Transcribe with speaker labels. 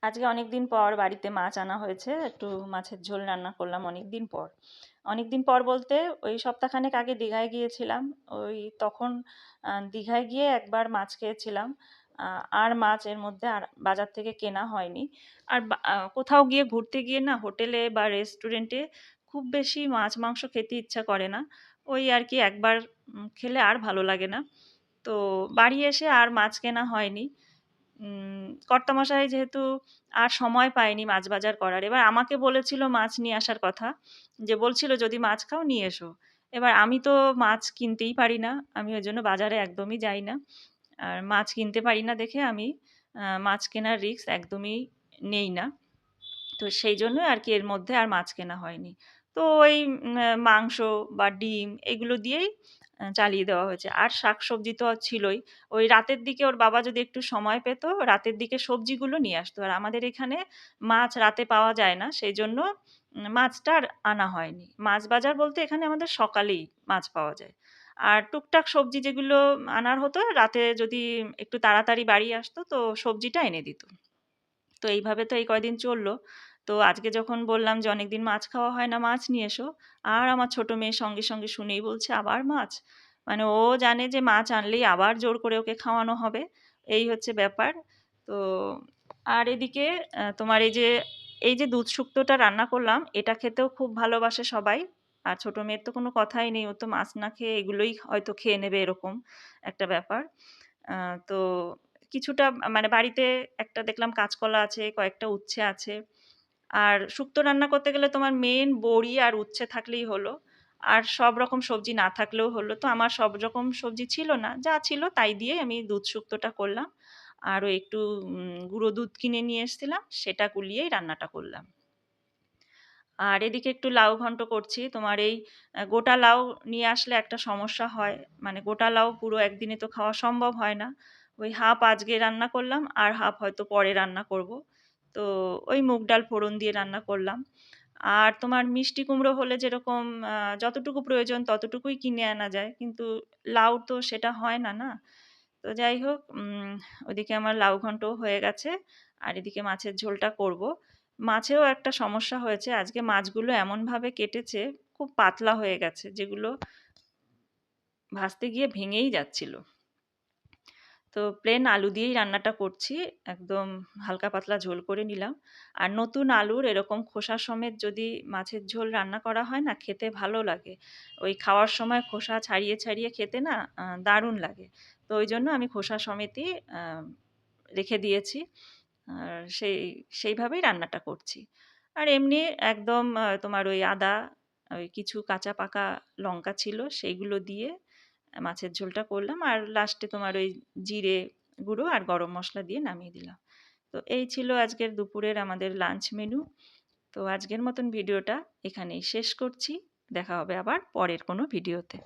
Speaker 1: আজকে অনেক দিন পর বাড়িতে মাছ আনা হয়েছে, একটু মাছের ঝোল রান্না করলাম অনেক দিন পর। অনেক দিন পর বলতে ওই সপ্তাহখানেক আগে দীঘায় গিয়েছিলাম। ওই তখন দীঘায় গিয়ে একবার মাছ খেয়েছিলাম। আর মাছ এর মধ্যে আর বাজার থেকে কেনা হয়নি। আর কোথাও গিয়ে ঘুরতে গিয়ে না হোটেলে বা রেস্টুরেন্টে খুব বেশি মাছ মাংস খেতে ইচ্ছা করে না। ওই আর কি একবার খেলে আর ভালো লাগে না। তো বাড়ি এসে আর মাছ কেনা হয়নি। কর্তামশাই যেহেতু আর সময় পায়নি মাছ বাজার করার। এবার আমাকে বলেছিল মাছ নিয়ে আসার কথা। যে বলছিল, "যদি মাছ খাও নিয়ে এসো।" এবার আমি তো মাছ কিনতেই পারি না। আমি ওইজন্য বাজারে একদমই যাই না। আর মাছ কিনতে পারি না দেখে আমি মাছ কেনার রিস্ক একদমই নেই না। তো সেই জন্য আর কি এর মধ্যে আর মাছ কেনা হয়নি। তো ওই মাংস বা ডিম এগুলো দিয়েই চালিয়ে দেওয়া হয়েছে। আর শাকসবজি তো ছিলই। ওই রাতের দিকে ওর বাবা যদি একটু সময় পেত, রাতের দিকে সবজিগুলো নিয়ে আসতো। আর আমাদের এখানে মাছ রাতে পাওয়া যায় না। সেইজন্য মাছটা আর আনা হয়নি। মাছ বাজার বলতে এখানে আমাদের সকালেই মাছ পাওয়া যায়। আর টুকটাক সবজি যেগুলো আনার হতো, রাতে যদি একটু তাড়াতাড়ি বাড়ি আসতো তো সবজিটা এনে দিত। তো এইভাবে তো এই কয়দিন চলল। তো আজকে যখন বললাম যে অনেকদিন মাছ খাওয়া হয় না, মাছ নিয়ে এসো। আর আমার ছোট মেয়ে সঙ্গে, সঙ্গে শুনেই বলছে, "আবার মাছ?" মানে ও জানে যে মাছ আনলেই আবার জোর করে ওকে খাওয়ানো হবে। এই হচ্ছে ব্যাপার। তো আর এদিকে তোমার এই যে দুধ শুক্তোটা রান্না করলাম, এটা খেতেও খুব ভালোবাসে সবাই। আর ছোট মেয়ের তো কোনো কথাই নেই। ও তো মাছ না খেয়ে এগুলোই হয়তো খেয়ে নেবে, এরকম একটা ব্যাপার। তো কিছুটা মানে বাড়িতে একটা দেখলাম কাঁচকলা আছে, কয়েকটা উচ্ছে আছে। আর শুক্তো রান্না করতে গেলে তোমার মেইন বড়ি আর উচ্ছে থাকলেই হলো। আর সব রকম সবজি না থাকলেও হলো। তো আমার সব রকম সবজি ছিল না। যা ছিল তাই দিয়েই আমি দুধ শুক্তোটা করলাম। আরও একটু গুঁড়ো দুধ কিনে নিয়ে এসেছিলাম, সেটা গুলিয়েই রান্নাটা করলাম। আর এদিকে একটু লাউ ঘন্ট করছি। তোমার এই গোটা লাউ নিয়ে আসলে একটা সমস্যা হয়। মানে গোটা লাউ পুরো একদিনে তো খাওয়া সম্ভব হয় না। ওই হাফ আজকে রান্না করলাম আর হাফ হয়তো পরে রান্না করব। তো ওই মুগ ডাল ফোড়ন দিয়ে রান্না করলাম। আর তোমার মিষ্টি কুমড়ো হলে যেরকম যতটুকু প্রয়োজন ততটুকুই কিনে আনা যায়। কিন্তু লাউ তো সেটা হয় না, না? তো যাই হোক, ওদিকে আমার লাউ ঘন্টও হয়ে গেছে। আর এদিকে মাছের ঝোলটা করব। মাছেও একটা সমস্যা হয়েছে। আজকে মাছগুলো এমনভাবে কেটেছে, খুব পাতলা হয়ে গেছে, যেগুলো ভাজতে গিয়ে ভেঙেই যাচ্ছিল। তো প্লেন আলু দিয়েই রান্নাটা করছি। একদম হালকা পাতলা ঝোল করে নিলাম। আর নতুন আলুর এরকম খোসা সমেত যদি মাছের ঝোল রান্না করা হয় না, খেতে ভালো লাগে। ওই খাওয়ার সময় খোসা ছাড়িয়ে, ছাড়িয়ে খেতে না দারুণ লাগে। তো ওইজন্য আমি খোসা সমেতই আ রেখে দিয়েছি। আর সেইভাবেই রান্নাটা করছি। আর এমনি একদম তোমার ওই আদা, ওই কিছু কাঁচা পাকা লঙ্কা ছিল, সেইগুলো দিয়ে মাছের ঝোলটা করলাম। আর লাস্টে তোমার ওই জিরে গুঁড়ো আর গরম মসলা দিয়ে নামিয়ে দিলাম। তো এই ছিল আজকের দুপুরের আমাদের লাঞ্চ মেনু। তো আজকের মতন ভিডিওটা এখানেই শেষ করছি। দেখা হবে আবার পরের কোনো ভিডিওতে।